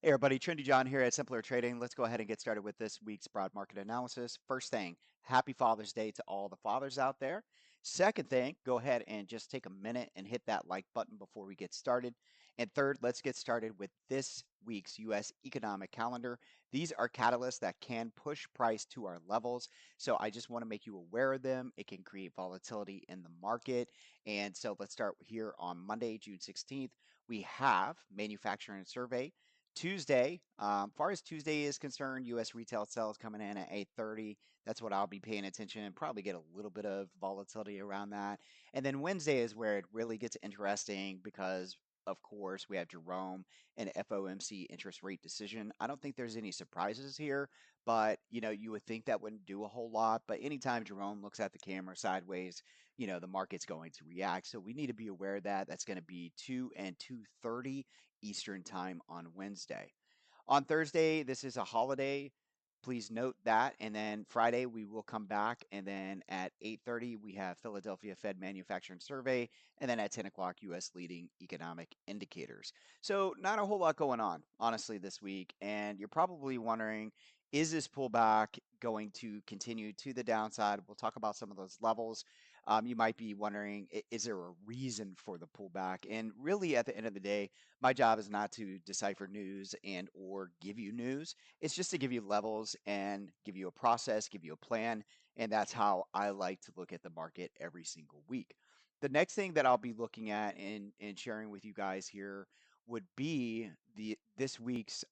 Hey everybody, Trendy John here at Simpler Trading. Let's go ahead and get started with this week's broad market analysis. First thing, happy Father's Day to all the fathers out there. Second thing, go ahead and just take a minute and hit that like button before we get started. And third, let's get started with this week's U.S. economic calendar. These are catalysts that can push price to our levels. So I just want to make you aware of them. It can create volatility in the market. And so let's start here on Monday, June 16th. We have manufacturing survey. Tuesday, far as Tuesday is concerned, U.S. retail sales coming in at 8:30. That's what I'll be paying attention and probably get a little bit of volatility around that. And then Wednesday is where it really gets interesting because, of course, we have Jerome and FOMC interest rate decision. I don't think there's any surprises here, but you would think that wouldn't do a whole lot. But anytime Jerome looks at the camera sideways, the market's going to react. So we need to be aware of that. That's going to be 2 and 2:30 Eastern time on Wednesday. On Thursday, this is a holiday. Please note that. And then Friday, we will come back. And then at 8:30, we have Philadelphia Fed Manufacturing Survey. And then at 10 o'clock, U.S. leading economic indicators. So not a whole lot going on, honestly, this week. And you're probably wondering, is this pullback going to continue to the downside? We'll talk about some of those levels. You might be wondering, is there a reason for the pullback? And really, at the end of the day, my job is not to decipher news and or give you news. It's just to give you levels and give you a process, give you a plan, and that's how I like to look at the market every single week. The next thing that I'll be looking at and sharing with you guys here would be this week's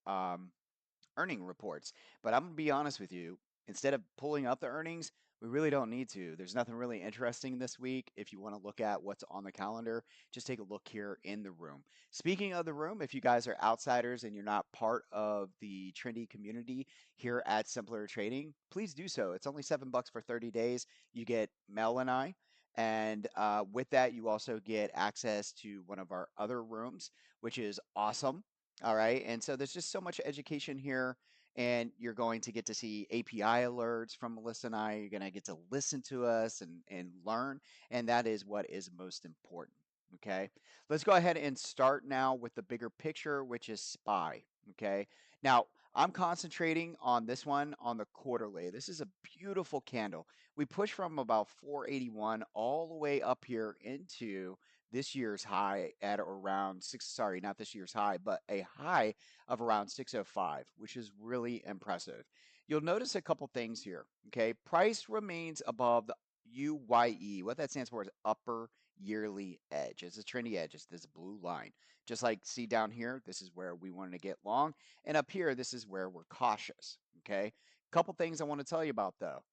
earning reports. But I'm gonna be honest with you, instead of pulling up the earnings, we really don't need to. There's nothing really interesting this week. If you want to look at what's on the calendar, just take a look here in the room. Speaking of the room, if you guys are outsiders and you're not part of the trendy community here at Simpler Trading, please do so. It's only $7 for 30 days. You get Mel and I. And with that, you also get access to one of our other rooms, which is awesome. All right. And so there's just so much education here. And you're going to get to see API alerts from Melissa and I. You're going to get to listen to us and learn. And that is what is most important. Okay. Let's go ahead and start now with the bigger picture, which is SPY. Okay. Now, I'm concentrating on this one on the quarterly. This is a beautiful candle. We push from about 481 all the way up here into this year's high at around sorry, not this year's high, but a high of around 605, which is really impressive. You'll notice a couple things here. Okay. Price remains above the UYE. What that stands for is upper yearly edge. It's a trendy edge. It's this blue line. Just like see down here, this is where we wanted to get long. And up here, this is where we're cautious. Okay. Couple things I want to tell you about though.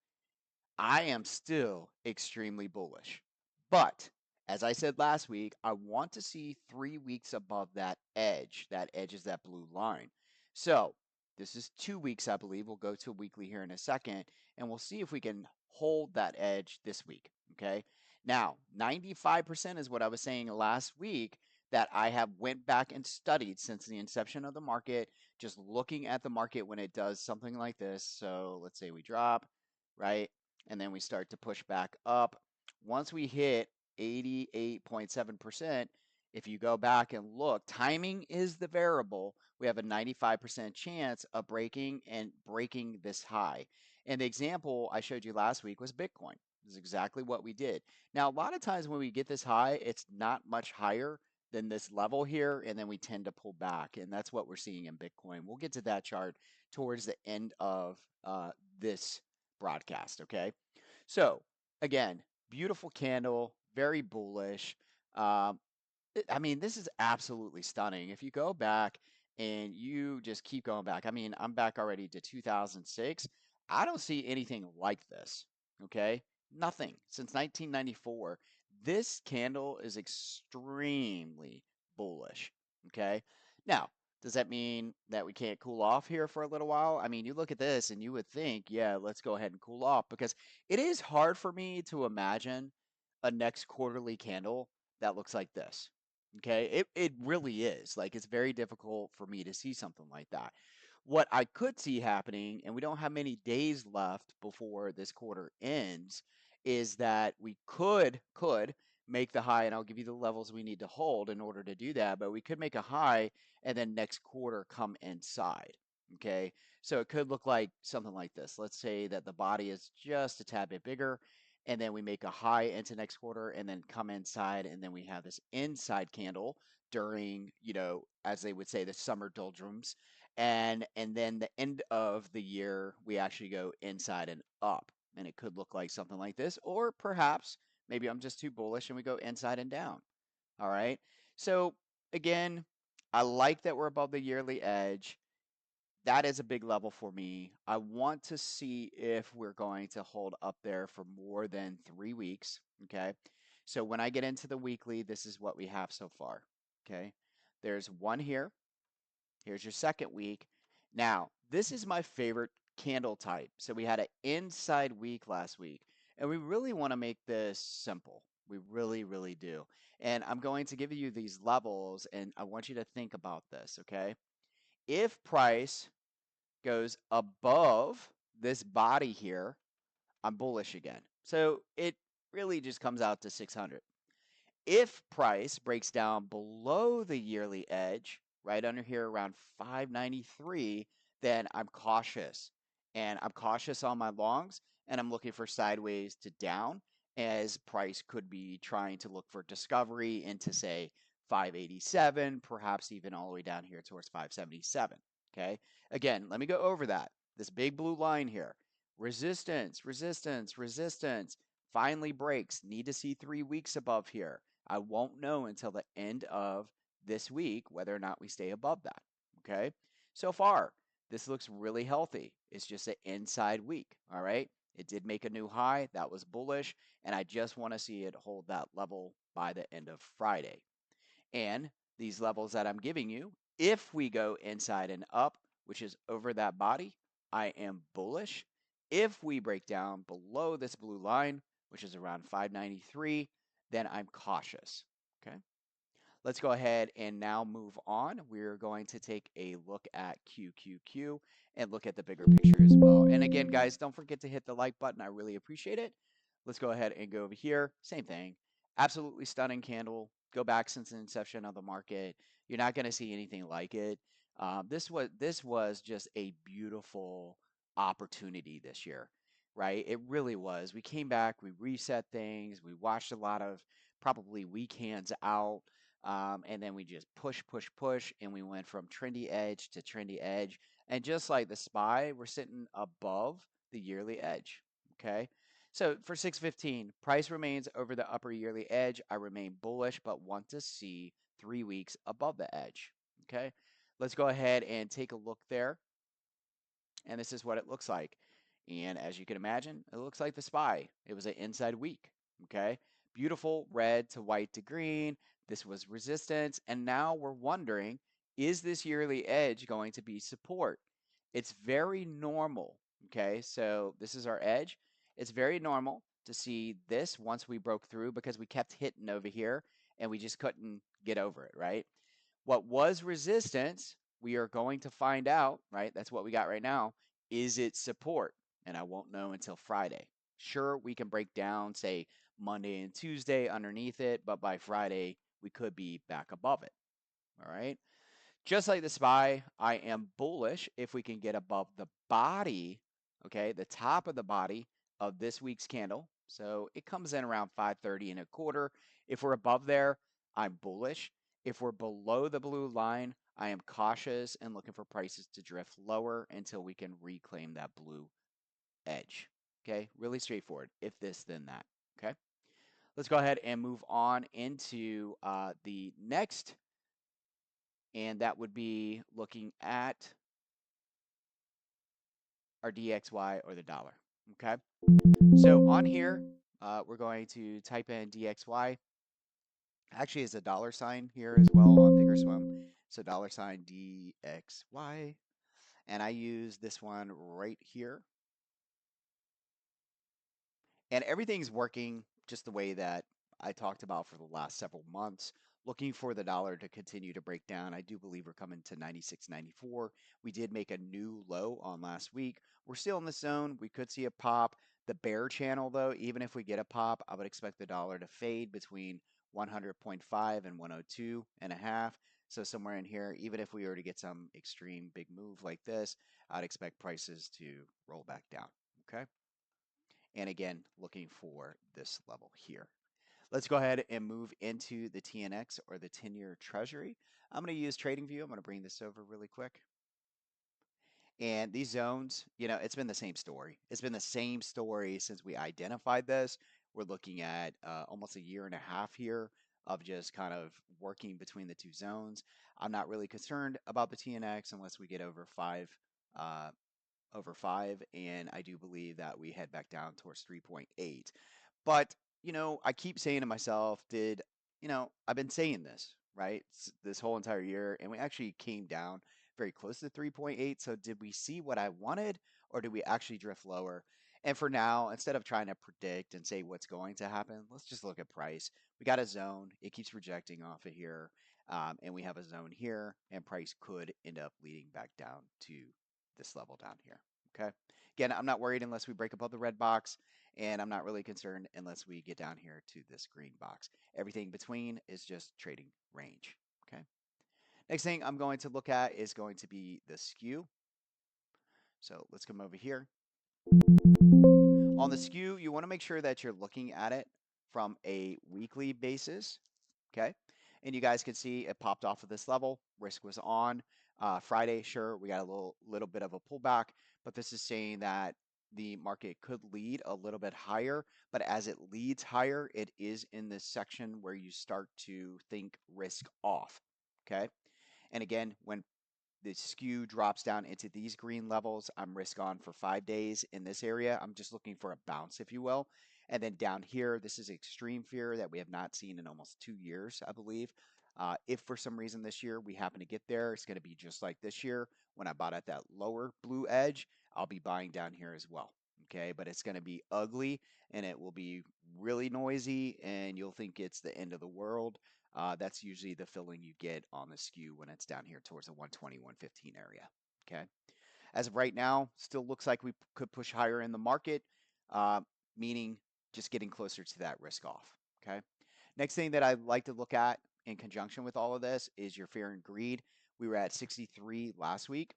I am still extremely bullish. But as I said last week, I want to see 3 weeks above that edge. That edge is that blue line. So this is 2 weeks, I believe. We'll go to weekly here in a second, and we'll see if we can hold that edge this week. Okay. Now, 95% is what I was saying last week that I have went back and studied since the inception of the market, just looking at the market when it does something like this. So let's say we drop, right? And then we start to push back up. Once we hit 88.7%, if you go back and look, timing is the variable. We have a 95% chance of breaking this high. And the example I showed you last week was Bitcoin. This is exactly what we did. Now, a lot of times when we get this high, it's not much higher than this level here, and then we tend to pull back. And that's what we're seeing in Bitcoin. We'll get to that chart towards the end of this broadcast, okay? So again, beautiful candle, very bullish. Um, I mean, this is absolutely stunning. If you go back and you just keep going back, I mean, I'm back already to 2006. I don't see anything like this, okay? Nothing since 1994. This candle is extremely bullish, okay? Now, does that mean that we can't cool off here for a little while? I mean, you look at this and you would think, yeah, let's go ahead and cool off because it is hard for me to imagine a next quarterly candle that looks like this. Okay, it really is. Like it's very difficult for me to see something like that. What I could see happening, and we don't have many days left before this quarter ends, is that we could make the high, and I'll give you the levels we need to hold in order to do that, but we could make a high and then next quarter come inside. Okay, so it could look like something like this. Let's say that the body is just a tad bit bigger, and then we make a high into next quarter and then come inside, and then we have this inside candle during, as they would say, the summer doldrums. And then the end of the year, we actually go inside and up. And it could look like something like this, or perhaps maybe I'm just too bullish and we go inside and down. All right. So again, I like that we're above the yearly edge. That is a big level for me. I want to see if we're going to hold up there for more than 3 weeks. Okay. So when I get into the weekly, this is what we have so far. Okay. There's one here. Here's your second week. Now, this is my favorite candle type. So we had an inside week last week, and we really want to make this simple. We really, really do. And I'm going to give you these levels, and I want you to think about this, okay? If price goes above this body here, I'm bullish again. So it really just comes out to 600. If price breaks down below the yearly edge, right under here around 593, then I'm cautious. And I'm cautious on my longs, and I'm looking for sideways to down, as price could be trying to look for discovery into, say, 587, perhaps even all the way down here towards 577. Okay. Again, let me go over that. This big blue line here. Resistance, resistance, resistance. Finally breaks. Need to see 3 weeks above here. I won't know until the end of this week whether or not we stay above that. Okay. So far, this looks really healthy. It's just an inside week. All right. It did make a new high. That was bullish. And I just want to see it hold that level by the end of Friday. And these levels that I'm giving you, if we go inside and up, which is over that body, I am bullish. If we break down below this blue line, which is around 593, then I'm cautious. Okay. Let's go ahead and now move on. We're going to take a look at QQQ and look at the bigger picture as well. And again, guys, don't forget to hit the like button. I really appreciate it. Let's go ahead and go over here. Same thing. Absolutely stunning candle. Go back since the inception of the market. You're not going to see anything like it. This was just a beautiful opportunity this year, right? It really was. We came back, we reset things, we watched a lot of probably weak hands out. And then we just push, push, push, and we went from trendy edge to trendy edge. And just like the SPY, we're sitting above the yearly edge. Okay. So for 615, price remains over the upper yearly edge. I remain bullish, but want to see 3 weeks above the edge. Okay. Let's go ahead and take a look there. And this is what it looks like. And as you can imagine, it looks like the SPY. It was an inside week. Okay. Beautiful red to white to green. This was resistance. And now we're wondering, is this yearly edge going to be support? It's very normal. Okay. So this is our edge. It's very normal to see this once we broke through because we kept hitting over here and we just couldn't get over it, right? What was resistance, we are going to find out, right? That's what we got right now. Is it support? And I won't know until Friday. Sure, we can break down, say, Monday and Tuesday underneath it, but by Friday, we could be back above it. All right. Just like the SPY, I am bullish if we can get above the body, okay, the top of the body of this week's candle. So it comes in around 530 and a quarter. If we're above there, I'm bullish. If we're below the blue line, I am cautious and looking for prices to drift lower until we can reclaim that blue edge. Okay, really straightforward. If this, then that. Okay, let's go ahead and move on into the next, and that would be looking at our DXY or the dollar. Okay, so on here, we're going to type in DXY. Actually, is a dollar sign here as well on Thinkorswim. So dollar sign DXY. And I use this one right here. And everything's working just the way that I talked about for the last several months, looking for the dollar to continue to break down. I do believe we're coming to 96.94. We did make a new low on last week. We're still in the zone. We could see a pop, The bear channel, though, even if we get a pop, I would expect the dollar to fade between 100.5 and 102.5. So somewhere in here, even if we were to get some extreme big move like this, I'd expect prices to roll back down. Okay. And again, looking for this level here. Let's go ahead and move into the TNX or the 10-year Treasury. I'm going to use TradingView. I'm going to bring this over really quick. And these zones, it's been the same story. It's been the same story since we identified this. We're looking at almost a year and a half here of just kind of working between the two zones. I'm not really concerned about the TNX unless we get uh, over five, and I do believe that we head back down towards 3.8. But, I keep saying to myself, I've been saying this, right? This whole entire year, and we actually came down very close to 3.8. So did we see what I wanted, or did we actually drift lower? And for now, instead of trying to predict and say what's going to happen, let's just look at price. We got a zone. It keeps rejecting off of here. And we have a zone here, and price could end up leading back down to this level down here. Okay. Again, I'm not worried unless we break above the red box, and I'm not really concerned unless we get down here to this green box. Everything between is just trading range. Okay. Next thing I'm going to look at is going to be the skew. So let's come over here. On the skew, you want to make sure that you're looking at it from a weekly basis. Okay. And you guys can see it popped off of this level. Risk was on. Friday, sure, we got a little bit of a pullback, but this is saying that the market could lead a little bit higher, but as it leads higher, it is in this section where you start to think risk off. Okay. And again, when the skew drops down into these green levels, I'm risk on for 5 days in this area. I'm just looking for a bounce, if you will. And then down here, this is extreme fear that we have not seen in almost 2 years, I believe. If for some reason this year we happen to get there, it's going to be just like this year. When I bought at that lower blue edge, I'll be buying down here as well. Okay, but it's going to be ugly and it will be really noisy, and you'll think it's the end of the world. That's usually the feeling you get on the skew when it's down here towards the 120, 115 area. Okay. As of right now, still looks like we could push higher in the market, uh, meaning just getting closer to that risk off. Okay. Next thing that I'd like to look at in conjunction with all of this is your fear and greed. We were at 63 last week.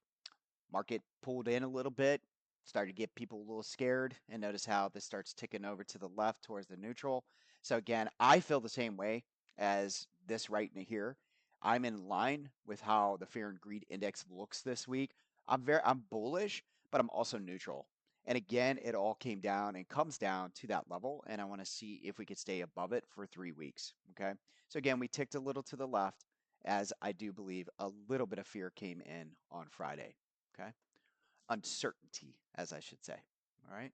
Market pulled in a little bit, started to get people a little scared, and notice how this starts ticking over to the left towards the neutral. So again, I feel the same way as this right in here. I'm in line with how the fear and greed index looks this week. I'm bullish, but I'm also neutral. And again, it all came down and comes down to that level, and I want to see if we could stay above it for 3 weeks. Okay. So again, we ticked a little to the left, as I do believe a little bit of fear came in on Friday. Okay. Uncertainty, as I should say. All right.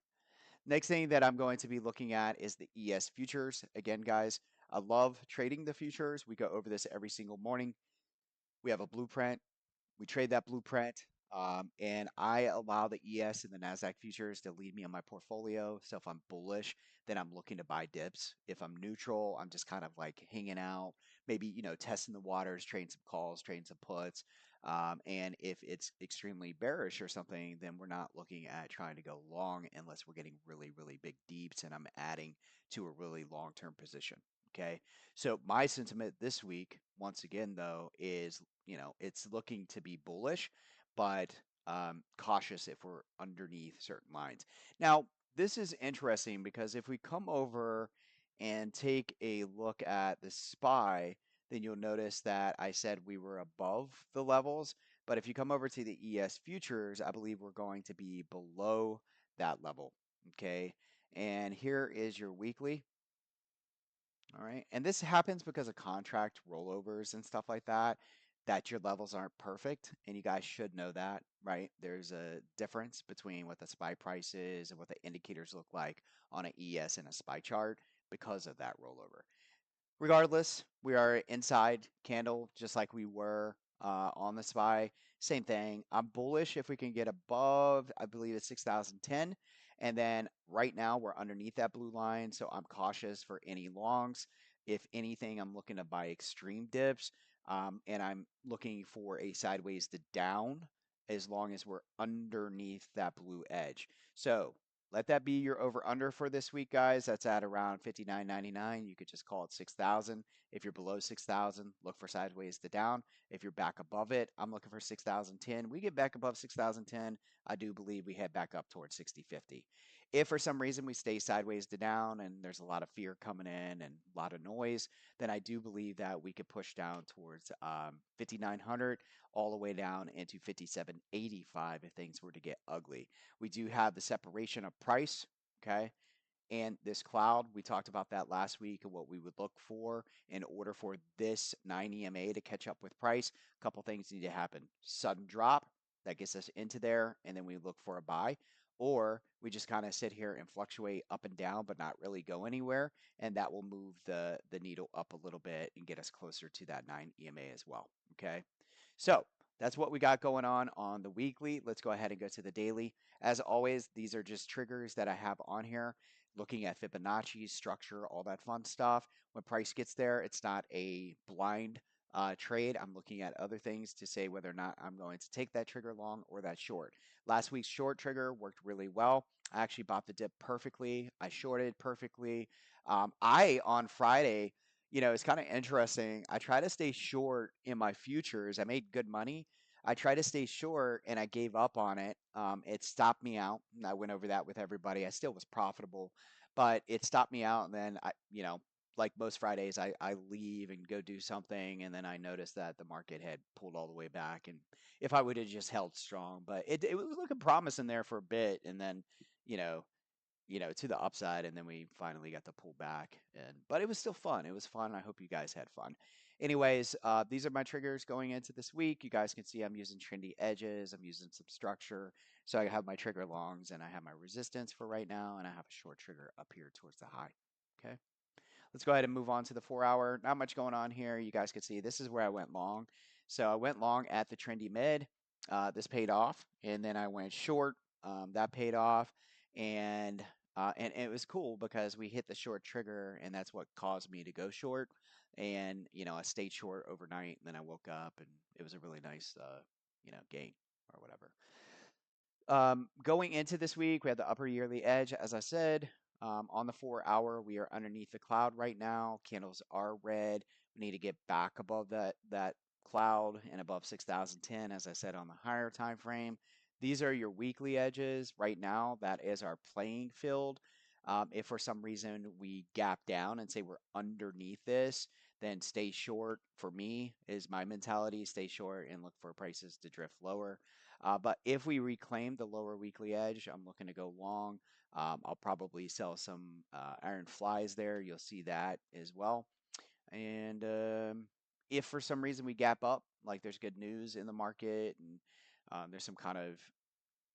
Next thing that I'm going to be looking at is the ES futures. Again, guys, I love trading the futures. We go over this every single morning. We have a blueprint. We trade that blueprint, and I allow the ES and the NASDAQ futures to lead me on my portfolio. So if I'm bullish, then I'm looking to buy dips. If I'm neutral, I'm just kind of like hanging out, maybe, testing the waters, trading some calls, trading some puts. And if it's extremely bearish or something, then we're not looking at trying to go long unless we're getting really, really big deeps and I'm adding to a really long-term position. Okay. So my sentiment this week, once again, though, is it's looking to be bullish, but cautious if we're underneath certain lines. Now, this is interesting because if we come over and take a look at the SPY, then you'll notice that I said we were above the levels. But if you come over to the ES futures, I believe we're going to be below that level. Okay. And here is your weekly. All right. And this happens because of contract rollovers and stuff like that, that your levels aren't perfect. And you guys should know that, right? There's a difference between what the SPY price is and what the indicators look like on an ES and a SPY chart because of that rollover. Regardless, we are inside candle just like we were on the SPY. Same thing. I'm bullish if we can get above, I believe it's 6,010. And then right now we're underneath that blue line. So I'm cautious for any longs. If anything, I'm looking to buy extreme dips. And I'm looking for a sideways to down as long as we're underneath that blue edge. So Let that be your over under for this week, guys. That's at around 59.99. You could just call it 6,000. If you're below 6,000, look for sideways to down. If you're back above it, I'm looking for 6,010. We get back above 6,010, I do believe we head back up towards 60.50. If for some reason we stay sideways to down and there's a lot of fear coming in and a lot of noise, then I do believe that we could push down towards 5,900 all the way down into 57.85 if things were to get ugly. We do have the separation of price, okay, and this cloud. We talked about that last week and what we would look for in order for this 9 EMA to catch up with price. A couple things need to happen. Sudden drop that gets us into there, and then we look for a buy. Or we just kind of sit here and fluctuate up and down, but not really go anywhere, and that will move the needle up a little bit and get us closer to that 9 EMA as well. Okay, so that's what we got going on the weekly. Let's go ahead and go to the daily. As always, these are just triggers that I have on here, looking at Fibonacci, structure, all that fun stuff. When price gets there, it's not a blind trade. I'm looking at other things to say whether or not I'm going to take that trigger long or that short. Last week's short trigger worked really well. I actually bought the dip perfectly. I shorted perfectly. On Friday, it's kind of interesting. I try to stay short in my futures. I made good money. I try to stay short and I gave up on it. It stopped me out. And I went over that with everybody. I still was profitable, but it stopped me out. And then like most Fridays, I leave and go do something. And then I noticed that the market had pulled all the way back. And if I would have just held strong, but it was looking promising there for a bit. And then, you know, to the upside, and then we finally got to pull back. But it was still fun. It was fun. I hope you guys had fun. Anyways, these are my triggers going into this week. You guys can see I'm using trendy edges. I'm using some structure. So I have my trigger longs and I have my resistance for right now, and I have a short trigger up here towards the high. Okay. Let's go ahead and move on to the 4 hour. Not much going on here. You guys can see this is where I went long. So I went long at the trendy mid. This paid off, and then I went short. That paid off, and it was cool because we hit the short trigger, and that's what caused me to go short. And I stayed short overnight, and then I woke up, and it was a really nice gain or whatever. Going into this week, we had the upper yearly edge, as I said. On the 4 hour, we are underneath the cloud right now. Candles are red. We need to get back above that cloud and above 6,010, as I said, on the higher time frame. These are your weekly edges. Right now, that is our playing field. If for some reason we gap down and say we're underneath this, then stay short. For me, is my mentality, stay short and look for prices to drift lower. But if we reclaim the lower weekly edge, I'm looking to go long. I'll probably sell some iron flies there. You'll see that as well. And if for some reason we gap up, like there's good news in the market and there's some kind of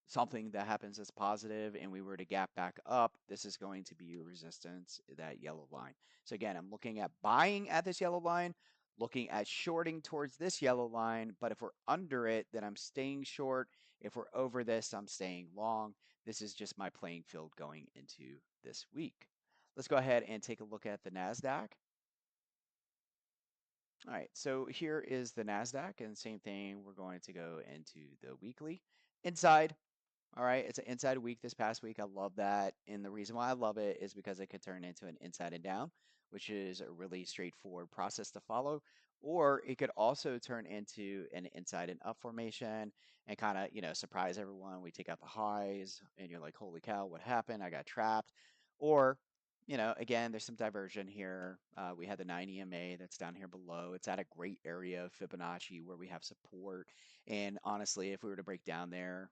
something that happens that's positive and we were to gap back up, this is going to be your resistance, that yellow line. So again, I'm looking at buying at this yellow line, looking at shorting towards this yellow line, but if we're under it, then I'm staying short. If we're over this, I'm staying long. This is just my playing field going into this week. Let's go ahead and take a look at the NASDAQ. All right, so here is the NASDAQ, and same thing, we're going to go into the weekly. Inside, all right, it's an inside week this past week. I love that. And the reason why I love it is because it could turn into an inside and down, which is a really straightforward process to follow. Or it could also turn into an inside and up formation and kind of, surprise everyone. We take out the highs and you're like, holy cow, what happened? I got trapped. Or, again, there's some diversion here. We had the 9 EMA that's down here below. It's at a great area of Fibonacci where we have support. And honestly, if we were to break down there,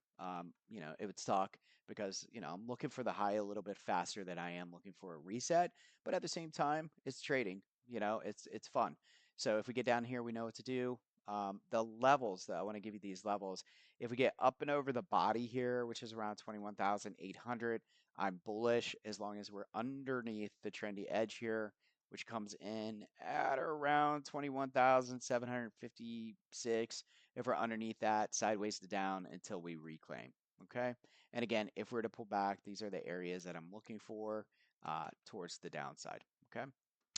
it would suck because, I'm looking for the high a little bit faster than I am looking for a reset. But at the same time, it's trading, it's fun. So if we get down here, we know what to do. The levels, though, I want to give you these levels. If we get up and over the body here, which is around 21,800, I'm bullish as long as we're underneath the trendy edge here, which comes in at around 21,756. If we're underneath that, sideways to down until we reclaim. Okay. And again, if we're to pull back, these are the areas that I'm looking for towards the downside. Okay.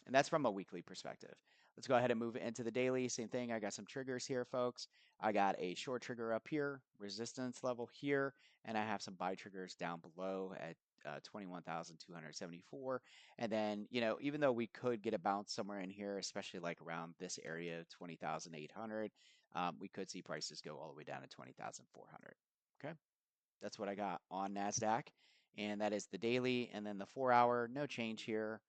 And that's from a weekly perspective. Let's go ahead and move into the daily. Same thing. I got some triggers here, folks. I got a short trigger up here, resistance level here, and I have some buy triggers down below at 21,274. And then, even though we could get a bounce somewhere in here, especially like around this area, 20,800, we could see prices go all the way down to 20,400. Okay. That's what I got on NASDAQ. And that is the daily. And then the 4 hour, no change here.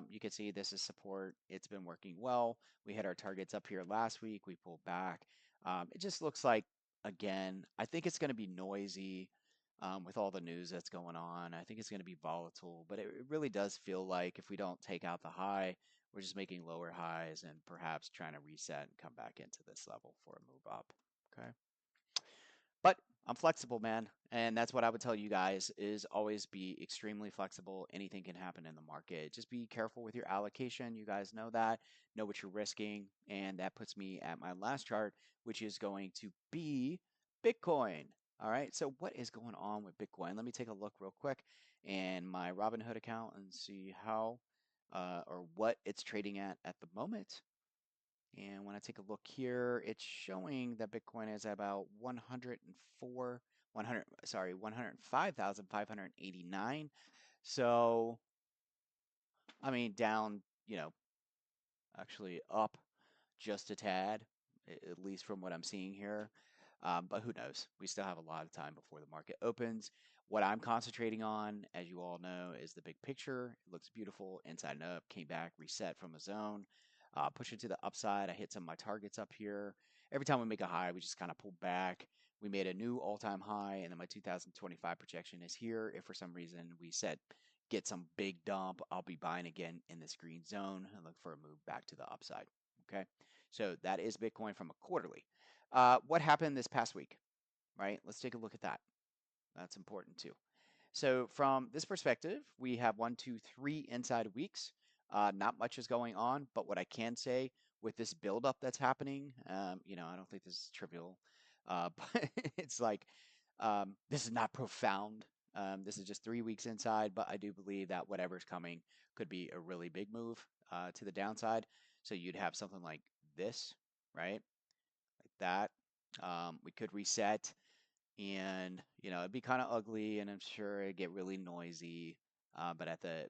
You can see this is support. It's been working well. We had our targets up here last week. We pulled back. It just looks like, again, I think it's going to be noisy with all the news that's going on. I think it's going to be volatile, but it really does feel like if we don't take out the high, we're just making lower highs and perhaps trying to reset and come back into this level for a move up. Okay. But I'm flexible, man. And that's what I would tell you guys is always be extremely flexible. Anything can happen in the market. Just be careful with your allocation. You guys know what you're risking. And that puts me at my last chart, which is going to be Bitcoin. All right. So what is going on with Bitcoin? Let me take a look real quick in my Robinhood account and see how or what it's trading at the moment. And when I take a look here, it's showing that Bitcoin is at about 105,589. So, I mean, down, actually up just a tad, at least from what I'm seeing here. But who knows? We still have a lot of time before the market opens. What I'm concentrating on, as you all know, is the big picture. It looks beautiful inside and up, came back, reset from a zone, push it to the upside. I hit some of my targets up here. Every time we make a high, we just kind of pull back. We made a new all-time high, and then my 2025 projection is here. If for some reason we get some big dump, I'll be buying again in this green zone and look for a move back to the upside. Okay, so that is Bitcoin from a quarterly. What happened this past week, right? Let's take a look at that. That's important too. So from this perspective, we have 1, 2, 3 inside weeks. Not much is going on, but what I can say with this buildup that's happening, I don't think this is trivial, but it's like this is not profound. This is just 3 weeks inside, but I do believe that whatever's coming could be a really big move to the downside. So you'd have something like this, right? Like that. We could reset and it'd be kind of ugly and I'm sure it'd get really noisy, but at the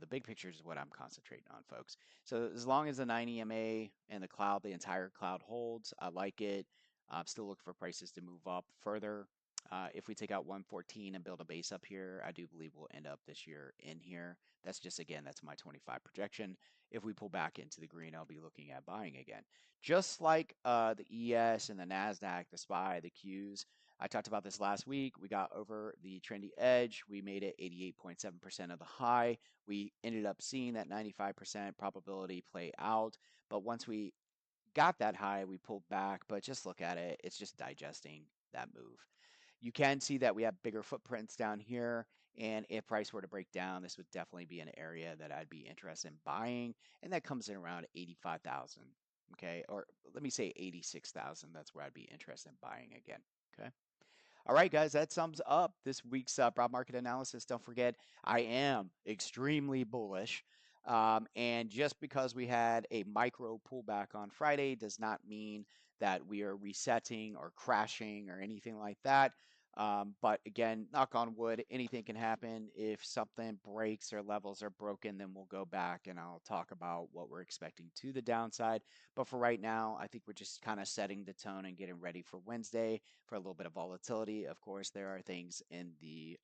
big picture is what I'm concentrating on, folks. So as long as the 9 EMA and the entire cloud holds, I like it. I'm still looking for prices to move up further. If we take out 114 and build a base up here, I do believe we'll end up this year in here. That's just, again, that's my 25 projection. If we pull back into the green, I'll be looking at buying again. Just like the ES and the NASDAQ, the SPY, the Qs, I talked about this last week. We got over the trendy edge. We made it 88.7% of the high. We ended up seeing that 95% probability play out. But once we got that high, we pulled back. But just look at it. It's just digesting that move. You can see that we have bigger footprints down here. And if price were to break down, this would definitely be an area that I'd be interested in buying. And that comes in around 85,000. Okay. Or let me say 86,000. That's where I'd be interested in buying again. Okay. All right, guys, that sums up this week's broad market analysis. Don't forget, I am extremely bullish. And just because we had a micro pullback on Friday does not mean that we are resetting or crashing or anything like that. But again, knock on wood, anything can happen. If something breaks or levels are broken, then we'll go back and I'll talk about what we're expecting to the downside. But for right now, I think we're just kind of setting the tone and getting ready for Wednesday for a little bit of volatility. Of course, there are things in the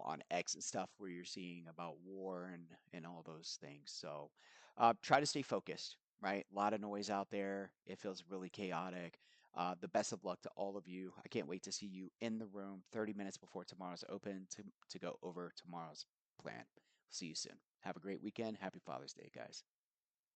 on X and stuff where you're seeing about war and all those things. So try to stay focused, right? A lot of noise out there. It feels really chaotic. The best of luck to all of you. I can't wait to see you in the room 30 minutes before tomorrow's open to go over tomorrow's plan. See you soon. Have a great weekend. Happy Father's Day, guys.